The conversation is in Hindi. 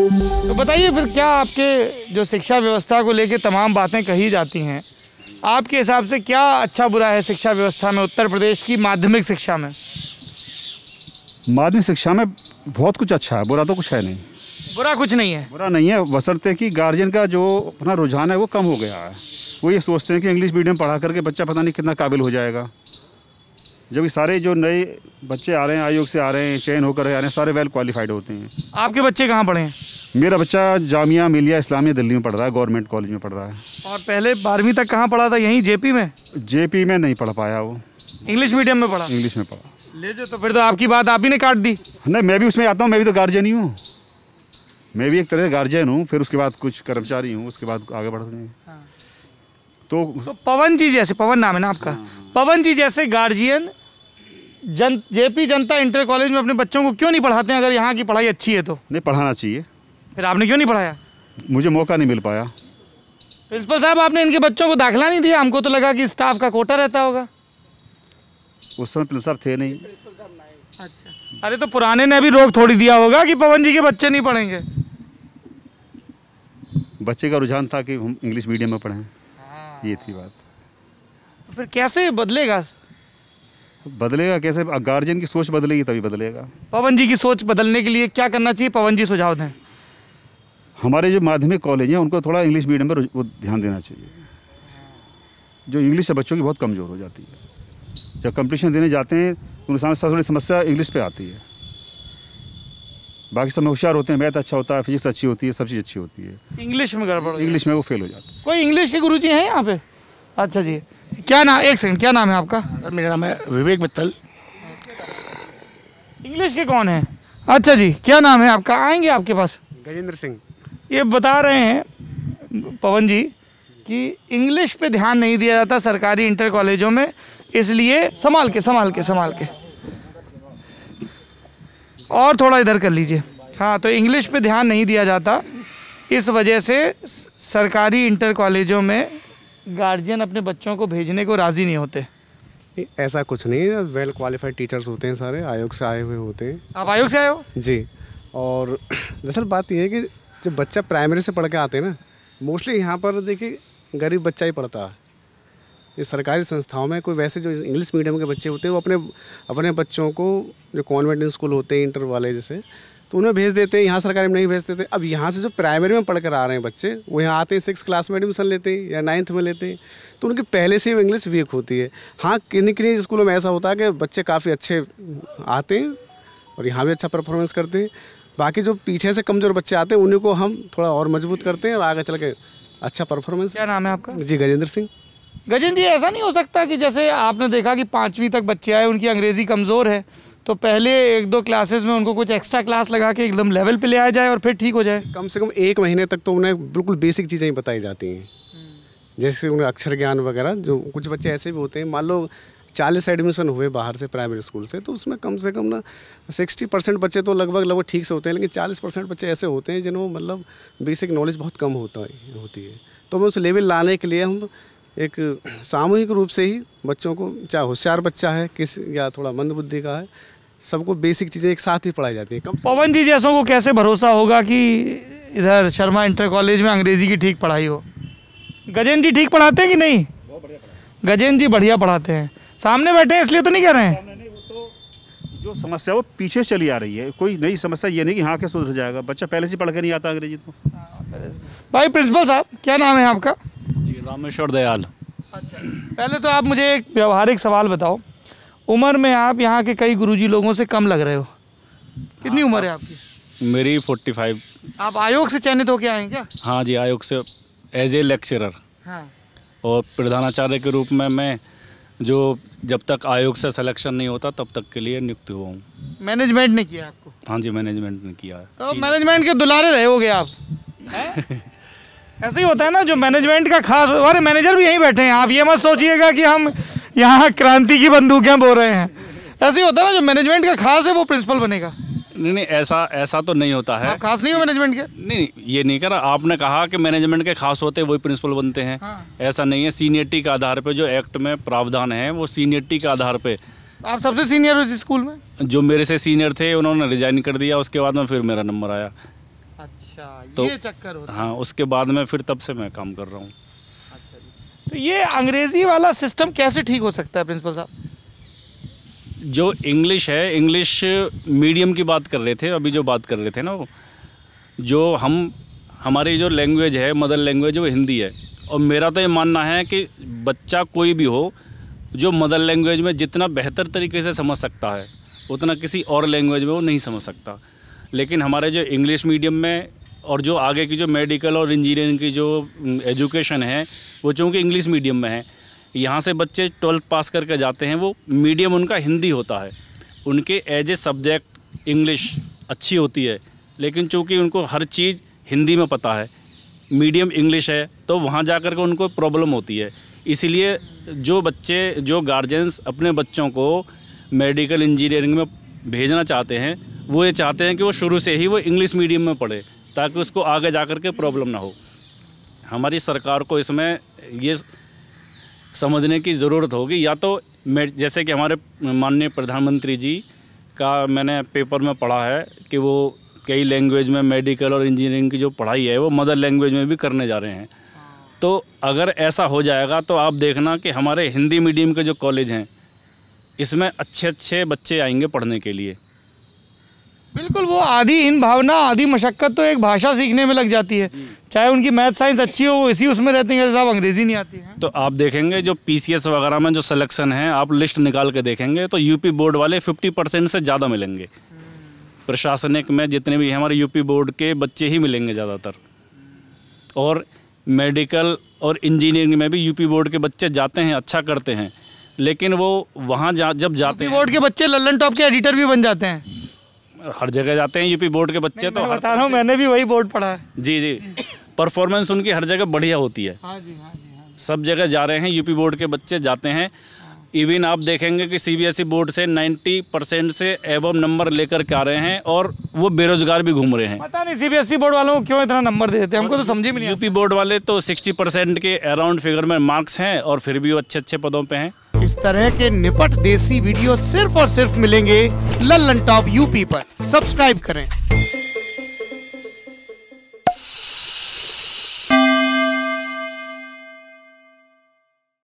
तो बताइए फिर, क्या आपके जो शिक्षा व्यवस्था को लेकर तमाम बातें कही जाती हैं, आपके हिसाब से क्या अच्छा बुरा है शिक्षा व्यवस्था में, उत्तर प्रदेश की माध्यमिक शिक्षा में? माध्यमिक शिक्षा में बहुत कुछ अच्छा है, बुरा तो कुछ है नहीं। बुरा कुछ नहीं है? बुरा नहीं है, बशर्ते कि गार्जियन का जो अपना रुझान है वो कम हो गया है। वो ये सोचते हैं कि इंग्लिश मीडियम पढ़ा करके बच्चा पता नहीं कितना काबिल हो जाएगा, जबकि सारे जो नए बच्चे आ रहे हैं, आयोग से आ रहे हैं, चयन होकर आ रहे हैं, सारे वेल क्वालिफाइड होते हैं। आपके बच्चे कहाँ पढ़े हैं? मेरा बच्चा जामिया मिलिया इस्लामिया दिल्ली में पढ़ रहा है, गवर्नमेंट कॉलेज में पढ़ रहा है। और पहले 12वीं तक कहाँ पढ़ा था? यहीं जेपी में? जेपी में नहीं पढ़ पाया, वो इंग्लिश मीडियम में पढ़ा? इंग्लिश में पढ़ा। ले जो, तो फिर तो आपकी बात आप ही ने काट दी। नहीं, मैं भी उसमें आता हूँ, मैं भी तो गार्जियन ही हूँ, मैं भी एक तरह से गार्जियन हूँ, फिर उसके बाद कुछ कर्मचारी हूँ, उसके बाद आगे बढ़ते हैं। तो पवन जी जैसे, पवन नाम है ना आपका, पवन जी जैसे गार्जियन जेपी जनता इंटर कॉलेज में अपने बच्चों को क्यों नहीं पढ़ाते हैं? अगर यहाँ की पढ़ाई अच्छी है तो नहीं, पढ़ाना चाहिए। फिर आपने क्यों नहीं पढ़ाया? मुझे मौका नहीं मिल पाया। प्रिंसिपल साहब, आपने इनके बच्चों को दाखिला नहीं दिया? हमको तो लगा कि स्टाफ का कोटा रहता होगा। उस समय प्रिंसिपल साहब थे नहीं। अच्छा, अरे तो पुराने ने भी रोक थोड़ी दिया होगा कि पवन जी के बच्चे नहीं पढ़ेंगे। बच्चे का रुझान था कि हम इंग्लिश मीडियम में पढ़ें, ये थी बात। तो फिर कैसे बदलेगा? बदलेगा कैसे? गार्जियन की सोच बदलेगी तभी बदलेगा। पवन जी की सोच बदलने के लिए क्या करना चाहिए? पवन जी सुझाव दें। हमारे जो माध्यमिक कॉलेज हैं उनको थोड़ा इंग्लिश मीडियम पर वो ध्यान देना चाहिए। जो इंग्लिश से बच्चों की बहुत कमज़ोर हो जाती है, जब कंपटीशन देने जाते हैं उनके सामने सबसे बड़ी समस्या इंग्लिश पे आती है। बाकी सब में होशियार होते हैं, मैथ अच्छा होता है, फिजिक्स अच्छी होती है, सब चीज़ अच्छी होती है, इंग्लिश में गड़बड़, इंग्लिश में वो फेल हो जाते हैं। कोई इंग्लिश के गुरुजी हैं यहाँ पे? अच्छा जी, क्या नाम, एक सेकंड, क्या नाम है आपका? सर मेरा नाम है विवेक मित्तल। इंग्लिश के कौन है? अच्छा जी, क्या नाम है आपका? आएंगे आपके पास। गजेंद्र सिंह। ये बता रहे हैं पवन जी कि इंग्लिश पे ध्यान नहीं दिया जाता सरकारी इंटर कॉलेजों में, इसलिए संभाल के और थोड़ा इधर कर लीजिए। हाँ, तो इंग्लिश पे ध्यान नहीं दिया जाता, इस वजह से सरकारी इंटर कॉलेजों में गार्जियन अपने बच्चों को भेजने को राज़ी नहीं होते। ऐसा कुछ नहीं है, वेल क्वालिफाइड टीचर्स होते हैं, सारे आयोग से आए हुए होते हैं। आप आयोग से आए हो? जी। और दरअसल बात यह है कि जब बच्चा प्राइमरी से पढ़ के आते हैं ना, मोस्टली यहाँ पर देखिए गरीब बच्चा ही पढ़ता है। ये सरकारी संस्थाओं में कोई वैसे जो इंग्लिश मीडियम के बच्चे होते हैं वो अपने बच्चों को जो कॉन्वेंट स्कूल होते हैं इंटर वाले जैसे, तो उन्हें भेज देते हैं, यहाँ सरकारी में नहीं भेज देते। अब यहाँ से जो प्राइमरी में पढ़ कर आ रहे हैं बच्चे, वो यहाँ आते हैं 6 क्लास में एडमिशन लेते हैं या 9th में लेते हैं, तो उनकी पहले से ही इंग्लिश वीक होती है। हाँ, किन्हीं स्कूलों में ऐसा होता है कि बच्चे काफ़ी अच्छे आते हैं और यहाँ भी अच्छा परफॉर्मेंस करते हैं। बाकी जो पीछे से कमज़ोर बच्चे आते हैं उन्हीं को हम थोड़ा और मजबूत करते हैं और आगे चल के अच्छा परफॉर्मेंस। क्या नाम है आपका? जी, गजेंद्र सिंह। गजेंद्र जी, ऐसा नहीं हो सकता कि जैसे आपने देखा कि 5वीं तक बच्चे आए, उनकी अंग्रेज़ी कमज़ोर है, तो पहले 1-2 क्लासेस में उनको कुछ एक्स्ट्रा क्लास लगा के एकदम लेवल पे ले आया जाए और फिर ठीक हो जाए? कम से कम 1 महीने तक तो उन्हें बिल्कुल बेसिक चीज़ें ही बताई जाती हैं, जैसे उन्हें अक्षर ज्ञान वगैरह। जो कुछ बच्चे ऐसे भी होते हैं, मान लो 40 एडमिशन हुए बाहर से प्राइमरी स्कूल से, तो उसमें कम से कम ना 60% बच्चे तो लगभग ठीक से होते हैं, लेकिन 40% बच्चे ऐसे होते हैं जिन्होंने मतलब बेसिक नॉलेज बहुत कम होती है। तो हम उस लेवल लाने के लिए हम एक सामूहिक रूप से ही बच्चों को, चाहे होशियार बच्चा है या थोड़ा मंदबुद्धि का है, सबको बेसिक चीज़ें एक साथ ही पढ़ाई जाती हैं। पवन जी जैसों को कैसे भरोसा होगा कि इधर शर्मा इंटर कॉलेज में अंग्रेज़ी की ठीक पढ़ाई हो? गजेंद्र जी ठीक पढ़ाते हैं कि नहीं? गजेंद्र जी बढ़िया पढ़ाते हैं, सामने बैठे हैं इसलिए तो नहीं कह रहे हैं। जो समस्या वो पीछे चली आ रही है, कोई नई समस्या ये नहीं कि हाँ के सुधर जाएगा, बच्चा पहले से पढ़ के नहीं आता अंग्रेजी। तो भाई प्रिंसिपल साहब, क्या नाम है आपका? जी, रामेश्वर दयाल। अच्छा, पहले तो आप मुझे एक व्यवहारिक सवाल बताओ, उम्र में आप यहाँ के कई गुरुजी लोगों से कम लग रहे हो, कितनी उम्र है आपकी? मेरी 45। आप आयोग से चयनित होके आए हैं क्या? हाँ जी, आयोग से एज ए लेक्चरर। हाँ। और प्रधानाचार्य के रूप में मैं जो जब तक आयोग से सिलेक्शन नहीं होता तब तक के लिए नियुक्त हुआ हूँ। मैनेजमेंट ने किया आपको? हाँ जी, मैनेजमेंट ने किया है। तो मैनेजमेंट के दुलारे रहे होगे आप। ऐसे ही होता है ना, जो मैनेजमेंट का खास, अरे मैनेजर भी यहीं बैठे हैं, आप ये मत सोचिएगा कि हम यहाँ क्रांति की बंदूकें बोल रहे हैं। ऐसे ही होता है ना, जो मैनेजमेंट का खास है वो प्रिंसिपल बनेगा। नहीं, ऐसा तो नहीं होता है। आप खास नहीं हो मैनेजमेंट के? नहीं, ये नहीं कह रहा। आपने कहा कि मैनेजमेंट के खास होते हैं वही प्रिंसिपल बनते हैं। हाँ। ऐसा नहीं है, सीनियरिटी के आधार पे जो एक्ट में प्रावधान है वो सीनियरिटी के आधार पे। आप सबसे सीनियर हो इस स्कूल में? जो मेरे से सीनियर थे उन्होंने रिजाइन कर दिया, उसके बाद में फिर मेरा नंबर आया। अच्छा, तो ये चक्कर होता है। हाँ, उसके बाद में फिर तब से मैं काम कर रहा हूँ। अच्छा जी। तो ये अंग्रेजी वाला सिस्टम कैसे ठीक हो सकता है प्रिंसिपल साहब? जो इंग्लिश है, इंग्लिश मीडियम की बात कर रहे थे अभी, जो बात कर रहे थे ना वो, जो हमारी जो लैंग्वेज है, मदर लैंग्वेज, वो हिंदी है। और मेरा तो ये मानना है कि बच्चा कोई भी हो, जो मदर लैंग्वेज में जितना बेहतर तरीके से समझ सकता है उतना किसी और लैंग्वेज में वो नहीं समझ सकता। लेकिन हमारे जो इंग्लिश मीडियम में और जो आगे की जो मेडिकल और इंजीनियरिंग की जो एजुकेशन है, वो चूँकि इंग्लिश मीडियम में है, यहाँ से बच्चे 12th पास करके जाते हैं, वो मीडियम उनका हिंदी होता है, उनके एज ए सब्जेक्ट इंग्लिश अच्छी होती है, लेकिन चूँकि उनको हर चीज़ हिंदी में पता है, मीडियम इंग्लिश है, तो वहाँ जा कर के उनको प्रॉब्लम होती है। इसीलिए जो बच्चे, जो गार्जियंस अपने बच्चों को मेडिकल इंजीनियरिंग में भेजना चाहते हैं, वो ये चाहते हैं कि वो शुरू से ही वो इंग्लिश मीडियम में पढ़े, ताकि उसको आगे जा कर के प्रॉब्लम ना हो। हमारी सरकार को इसमें ये समझने की ज़रूरत होगी, या तो जैसे कि हमारे माननीय प्रधानमंत्री जी का मैंने पेपर में पढ़ा है कि वो कई लैंग्वेज में मेडिकल और इंजीनियरिंग की जो पढ़ाई है वो मदर लैंग्वेज में भी करने जा रहे हैं। तो अगर ऐसा हो जाएगा तो आप देखना कि हमारे हिंदी मीडियम के जो कॉलेज हैं, इसमें अच्छे अच्छे बच्चे आएंगे पढ़ने के लिए। बिल्कुल, वो आधी इन भावना, आधी मशक्क़त तो एक भाषा सीखने में लग जाती है। चाहे उनकी मैथ साइंस अच्छी हो, वो इसी उसमें रहते हैं, साहब अंग्रेज़ी नहीं आती है। तो आप देखेंगे जो PCS वगैरह में जो सिलेक्शन है, आप लिस्ट निकाल के देखेंगे तो यूपी बोर्ड वाले 50% से ज़्यादा मिलेंगे। प्रशासनिक में जितने भी हमारे यूपी बोर्ड के बच्चे ही मिलेंगे ज़्यादातर, और मेडिकल और इंजीनियरिंग में भी यूपी बोर्ड के बच्चे जाते हैं, अच्छा करते हैं, लेकिन वो वहाँ जब जाते हैं, यूपी बोर्ड के बच्चे लल्लन टॉप के एडिटर भी बन जाते हैं। हर जगह जाते हैं यूपी बोर्ड के बच्चे। तो मैं बता रहा हूँ, मैंने भी वही बोर्ड पढ़ा है। जी जी, परफॉर्मेंस उनकी हर जगह बढ़िया होती है। हाँ जी, हाँ जी, हाँ। सब जगह जा रहे हैं, यूपी बोर्ड के बच्चे जाते हैं। इवन आप देखेंगे कि CBSE बोर्ड से 90% से एबव नंबर लेकर के आ रहे हैं, और वो बेरोजगार भी घूम रहे हैं। पता नहीं CBSE बोर्ड वालों को क्यों इतना नंबर दे देते हैं, हमको तो समझ में नहीं आता। यूपी बोर्ड वाले तो 60% के अराउंड फिगर में मार्क्स हैं, और फिर भी वो अच्छे अच्छे पदों पे हैं। इस तरह के निपट देसी वीडियो सिर्फ और सिर्फ मिलेंगे लल्लन टॉप यूपी पर। सब्सक्राइब करें।